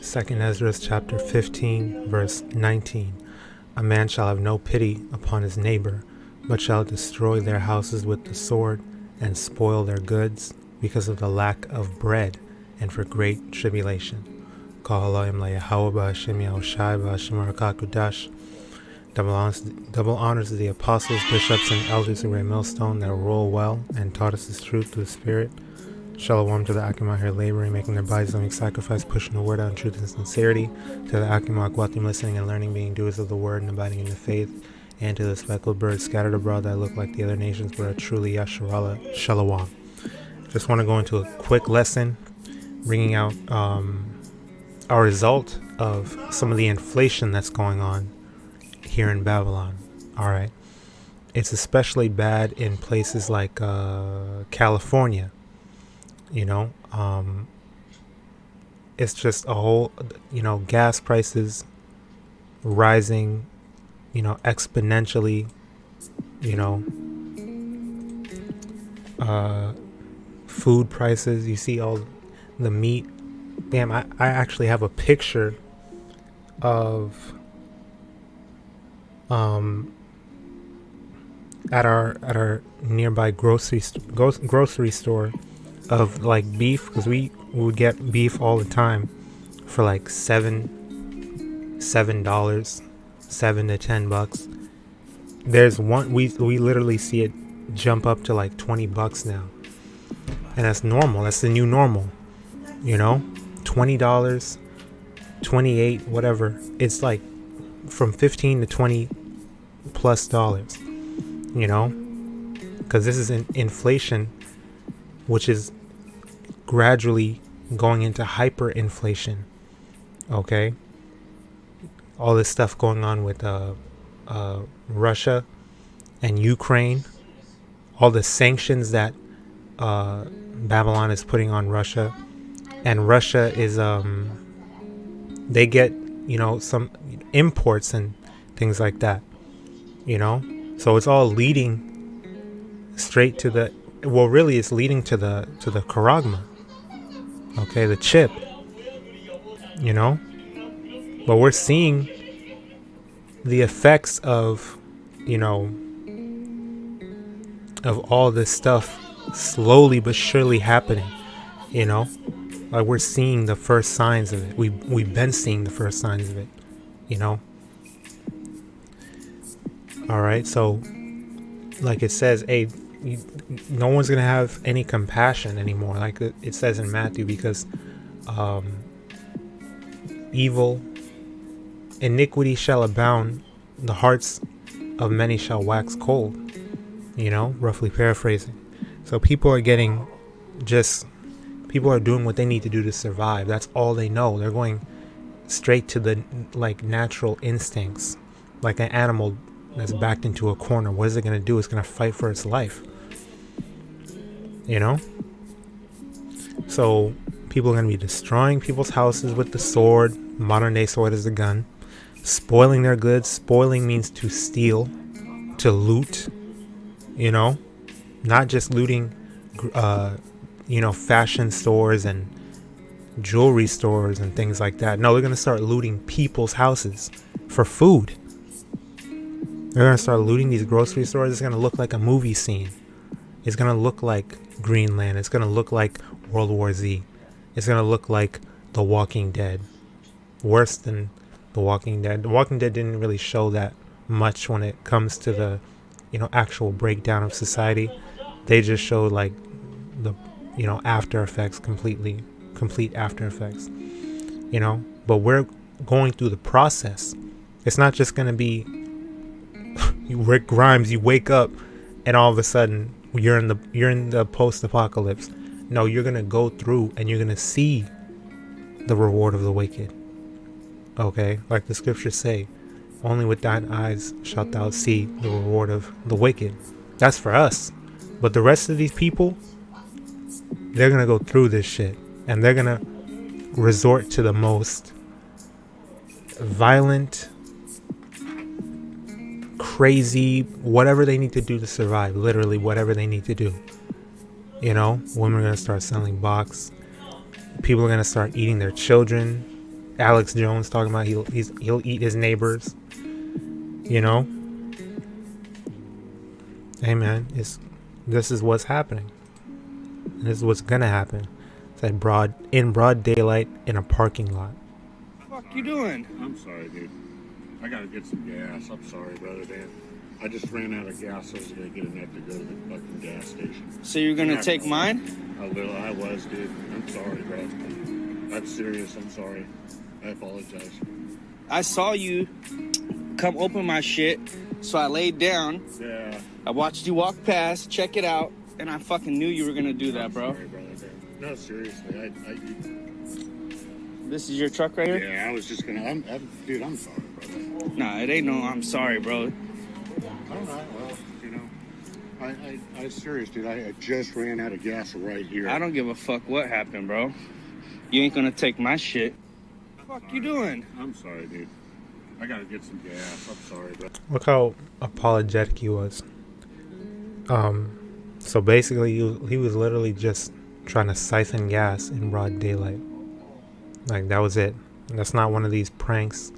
2nd Ezra chapter 15, verse 19. A man shall have no pity upon his neighbor, but shall destroy their houses with the sword, and spoil their goods, because of the lack of bread, and for great tribulation. HALALYAM YAHAWAH BAHASHAM YAHAWASHI QADASH. Double honors to the apostles, bishops, and elders who wear millstone that rule well and taught us this truth through the Spirit. Shalom to the Akim out here laboring, making their bodies living sacrifice, pushing the word out in truth and sincerity. To the Akim Akwatim listening and learning, being doers of the word and abiding in the faith. And to the speckled birds scattered abroad that look like the other nations but are truly Yasharallah. Shalom. Just want to go into a quick lesson, bringing out our result of some of the inflation that's going on here in Babylon. Alright. It's especially bad in places like California. It's just a whole, gas prices rising, exponentially, food prices. You see all the meat. Damn, I actually have a picture of, at our nearby grocery store of like beef, because we would get beef all the time for like $7 to $10. There's one we literally see it jump up to like $20 now, and that's normal. That's the new normal, $20, 28, whatever. It's like from 15 to 20 plus dollars, because this is inflation, which is gradually going into hyperinflation. Okay, all this stuff going on with Russia and Ukraine, all the sanctions that Babylon is putting on Russia, and Russia is they get some imports and things like that, so it's all leading straight to the, well, really it's leading to the charagma. Okay, the chip, but we're seeing the effects of all this stuff slowly but surely happening, like we're seeing the first signs of it. We've been seeing the first signs of it, all right. So like it says, hey, no one's gonna have any compassion anymore, like it says in Matthew, because iniquity shall abound, the hearts of many shall wax cold, roughly paraphrasing. So people are doing what they need to do to survive. That's all they know. They're going straight to the natural instincts, like an animal that's backed into a corner. What is it going to do? It's going to fight for its life. So people are going to be destroying people's houses with the sword. Modern day sword is a gun. Spoiling their goods. Spoiling means to steal, to loot, not just looting, fashion stores and jewelry stores and things like that. No, they're going to start looting people's houses for food. They're going to start looting these grocery stores. It's going to look like a movie scene. It's going to look like Greenland. It's going to look like World War Z. It's going to look like The Walking Dead. Worse than The Walking Dead. The Walking Dead didn't really show that much when it comes to the, actual breakdown of society. They just showed like the, after effects, complete after effects, but we're going through the process. It's not just going to be Rick Grimes, you wake up and all of a sudden you're in the post-apocalypse. No, you're going to go through and you're going to see the reward of the wicked. Okay, like the scriptures say, only with thine eyes shalt thou see the reward of the wicked. That's for us. But the rest of these people, they're going to go through this shit, and they're going to resort to the most violent, crazy, whatever they need to do to survive. Literally whatever they need to do. Women are going to start selling box. People are gonna start eating their children. Alex Jones talking about he'll eat his neighbors. You know. Hey man, this is what's happening. This is what's gonna happen. It's like in broad daylight in a parking lot. What the fuck you doing? I'm sorry, dude. I gotta get some gas. I'm sorry, brother Dan. I just ran out of gas. I was gonna get enough to go to the fucking gas station. So you're gonna take mine? I was, dude. I'm sorry, bro. I'm serious. I'm sorry. I apologize. I saw you come open my shit, so I laid down. Yeah. I watched you walk past, check it out, and I fucking knew you were gonna do that, bro. Sorry, brother Dan. No, seriously. This is your truck right here? Yeah, I was just gonna. Dude, I'm sorry, brother. Nah, it ain't no I'm sorry, bro. All right, well, you know, I'm serious, dude. I just ran out of gas right here. I don't give a fuck what happened, bro. You ain't gonna take my shit. What the fuck you doing? I'm sorry, dude. I gotta get some gas. I'm sorry, bro. Look how apologetic he was. So basically, he was literally just trying to siphon gas in broad daylight. Like, that was it. And that's not one of these pranks.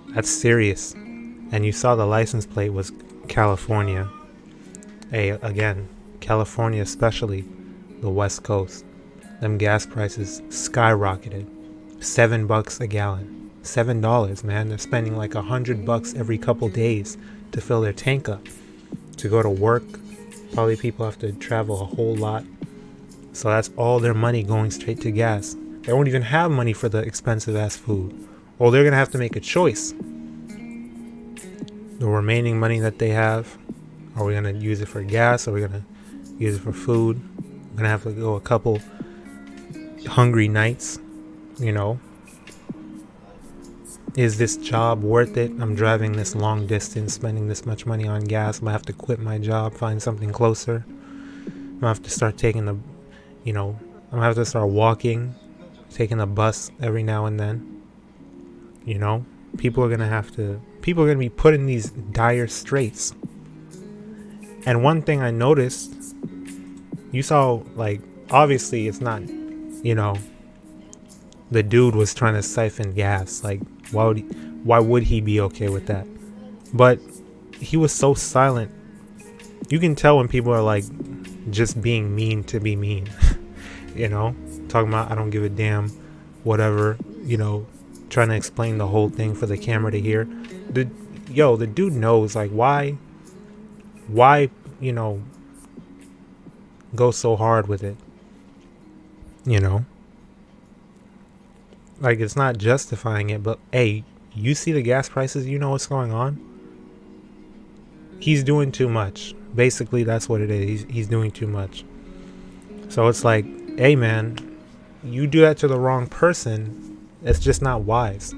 That's serious. And you saw the license plate was California. Hey, again, California, especially the West Coast. Them gas prices skyrocketed. $7 a gallon. $7, man. They're spending like $100 every couple days to fill their tank up. To go to work. Probably people have to travel a whole lot. So that's all their money going straight to gas. They won't even have money for the expensive ass food. Or they're going to have to make a choice. The remaining money that they have, are we going to use it for gas? Are we going to use it for food? We're going to have to go a couple hungry nights, you know. Is this job worth it? I'm driving this long distance, spending this much money on gas. I'm going to have to quit my job, find something closer. I'm going to have to start taking the, I'm going to have to start walking, taking the bus every now and then. You know, people are going to be put in these dire straits. And one thing I noticed, you saw, like, obviously it's not, the dude was trying to siphon gas. Like, why would he be okay with that? But he was so silent. You can tell when people are like just being mean to be mean. Talking about I don't give a damn, whatever, trying to explain the whole thing for the camera to hear. The dude knows, like, why go so hard with it. Like, it's not justifying it, but hey, you see the gas prices, you know what's going on? He's doing too much. Basically, that's what it is. He's doing too much. So it's like, hey man, you do that to the wrong person, it's just not wise.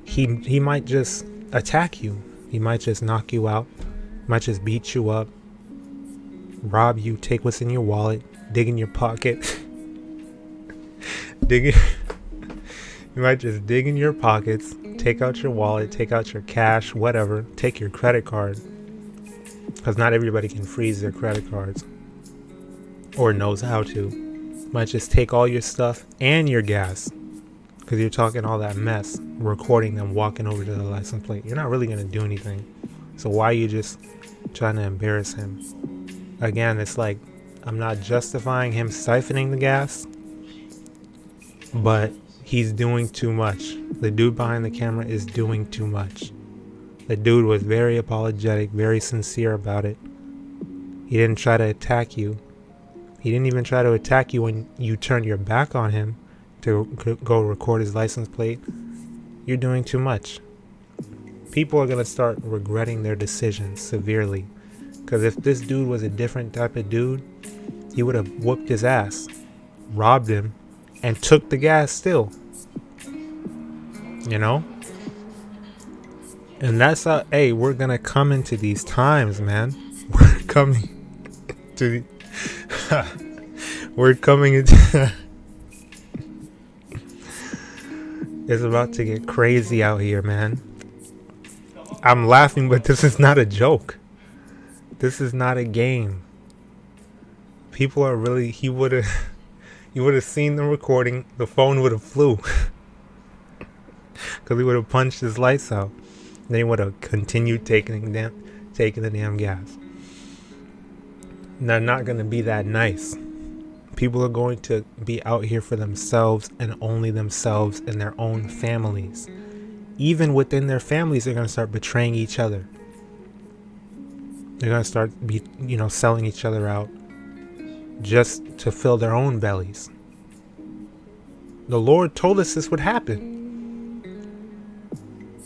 He might just attack you. He might just knock you out. Might just beat you up. Rob you, take what's in your wallet, dig in your pocket. You might just dig in your pockets, take out your wallet, take out your cash, whatever, take your credit card. Because not everybody can freeze their credit cards. Or knows how to. Might just take all your stuff and your gas. Because you're talking all that mess, recording them walking over to the license plate. You're not really going to do anything. So why are you just trying to embarrass him? Again, it's like, I'm not justifying him siphoning the gas. But he's doing too much. The dude behind the camera is doing too much. The dude was very apologetic, very sincere about it. He didn't try to attack you. He didn't even try to attack you when you turned your back on him to go record his license plate. You're doing too much. People are going to start regretting their decisions severely. Because if this dude was a different type of dude, he would have whooped his ass, robbed him, and took the gas still. And that's how, hey, we're gonna come into these times, man. We're coming to we're coming into it's about to get crazy out here, man. I'm laughing, but this is not a joke. This is not a game. People are really, he would have You would have seen the recording. The phone would have flew. Because he would have punched his lights out. Then he would have continued taking the damn gas. They're not going to be that nice. People are going to be out here for themselves and only themselves and their own families. Even within their families, they're going to start betraying each other. They're going to start selling each other out just to fill their own bellies. The Lord told us this would happen.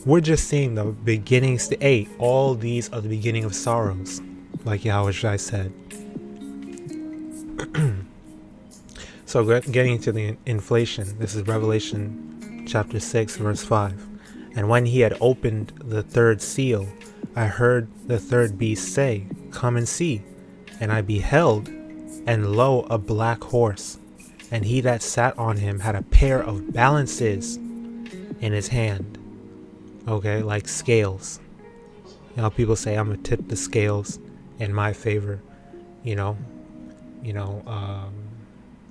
We're just seeing the beginnings. All these are the beginning of sorrows, like YAHAWASHI said. So getting into the inflation, this is Revelation chapter 6, verse 5. And when he had opened the third seal, I heard the third beast say, "Come and see." And I beheld, and lo, a black horse. And he that sat on him had a pair of balances in his hand. Okay, like scales. People say, I'm going to tip the scales in my favor.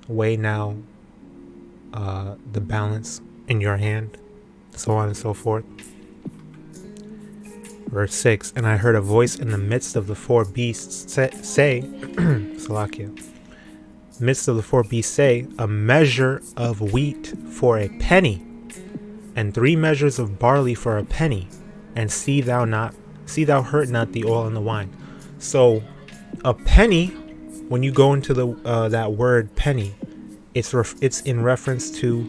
Weigh now the balance in your hand, so on and so forth. Verse 6, and I heard a voice in the midst of the four beasts say Salakia, midst of the four beasts say, a measure of wheat for a penny, and 3 measures of barley for a penny, and see thou hurt not the oil and the wine. So a penny, when you go into the that word penny, it's in reference to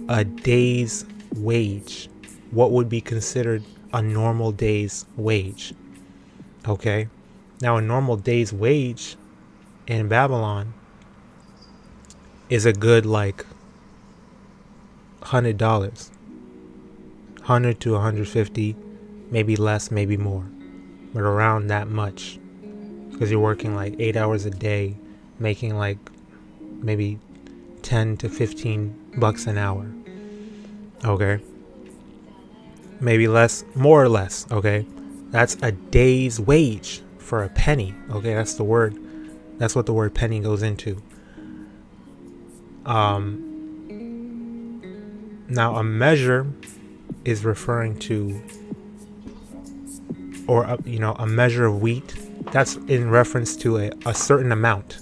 a day's wage, what would be considered a normal day's wage. Okay, now a normal day's wage in Babylon is a good like $100, $100 to $150, maybe less, maybe more, but around that much, because you're working like 8 hours a day, making like maybe 10 to 15 bucks an hour. Okay, maybe less, more or less. Okay, that's a day's wage for a penny. Okay, that's what the word penny goes into. Now a measure is referring to, or a measure of wheat, that's in reference to a certain amount,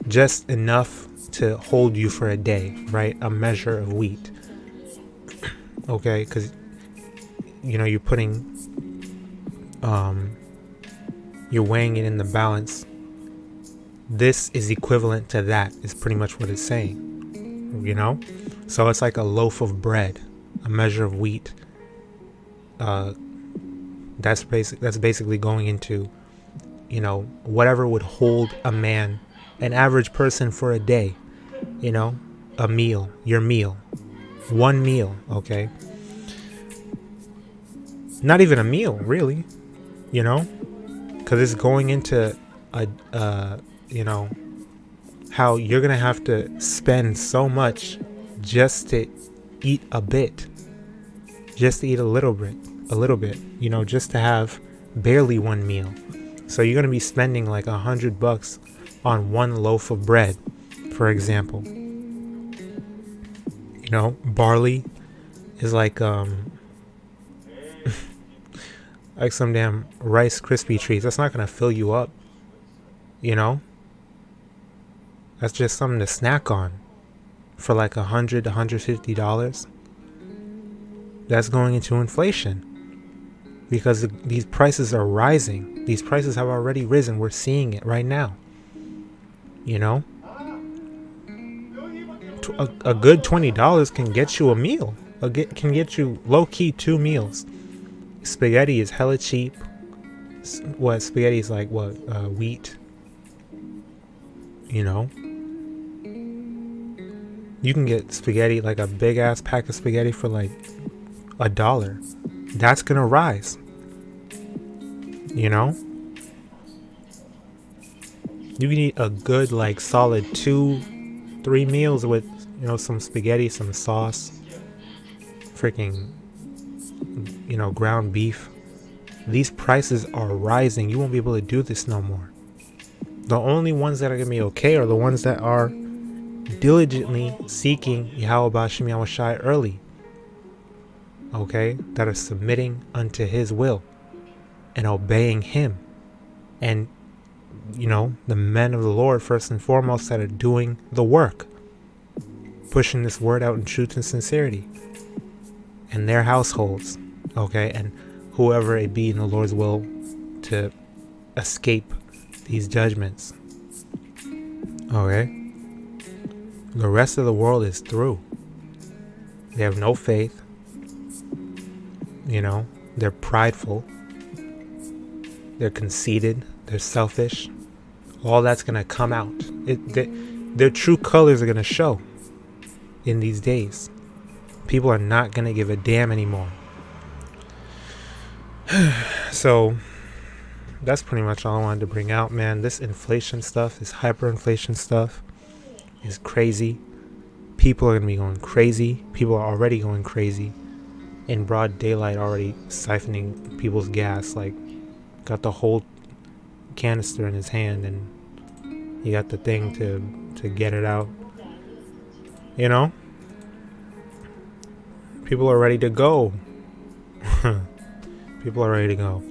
just enough to hold you for a day, right? A measure of wheat. Okay, because you're putting you're weighing it in the balance. This is equivalent to that, is pretty much what it's saying. So it's like a loaf of bread, a measure of wheat. That's basically going into whatever would hold a man, an average person, for a day. A meal, your meal, one meal. Okay, not even a meal, really, because it's going into how you're gonna have to spend so much just to eat a bit, just to eat a little bit, just to have barely one meal. So you're gonna be spending like $100 on one loaf of bread, for example. Barley is like like some damn Rice Krispie treats. That's not gonna fill you up. That's just something to snack on for like $100 to $150. That's going into inflation because these prices are rising. These prices have already risen. We're seeing it right now. A good $20 can get you a meal. Can get you low-key 2 meals. Spaghetti is hella cheap. Spaghetti is like wheat. You can get spaghetti, like a big ass pack of spaghetti, for like $1. That's gonna rise. You can eat a good like solid 2-3 meals with some spaghetti, some sauce, freaking ground beef. These prices are rising. You won't be able to do this no more. The only ones that are gonna be okay are the ones that are diligently seeking YAHAWAH and His early, okay, that are submitting unto His will and obeying Him, and the men of the Lord first and foremost that are doing the work, pushing this word out in truth and sincerity, and their households, okay, and whoever it be in the Lord's will to escape these judgments, okay. The rest of the world is through. They have no faith. They're prideful. They're conceited. They're selfish. All that's going to come out. Their true colors are going to show in these days. People are not going to give a damn anymore. So that's pretty much all I wanted to bring out, man. This inflation stuff, this hyperinflation stuff is crazy. People are going to be going crazy. People are already going crazy in broad daylight, already siphoning people's gas. Like, got the whole canister in his hand, and he got the thing to get it out. People are ready to go. People are ready to go.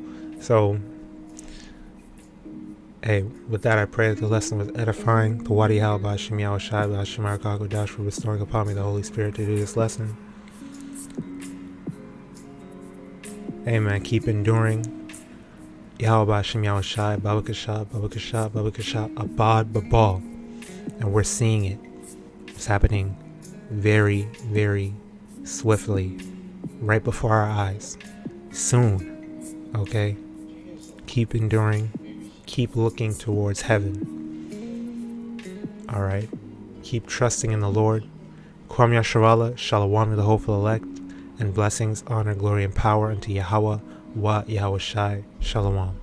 So, hey, with that, I pray that the lesson was edifying. The YAHAWAH, BAHASHAM, YAHAWASHI, BAHASHAM, QADASH for bestowing upon me the Holy Spirit to do this lesson. Amen. Keep enduring. YAHAWAH, BAHASHAM, YAHAWASHI, BABAKASHA, BABAKASHA, BABAKASHA, Abad, Babal. And we're seeing it. It's happening very, very swiftly, right before our eyes. Soon. Okay? Keep enduring. Keep looking towards heaven. Alright? Keep trusting in the Lord. Kwam Yasharallah, Shalom to the hopeful elect, and blessings, honor, glory, and power unto YAHAWAH, YAHAWASHI, Shalom.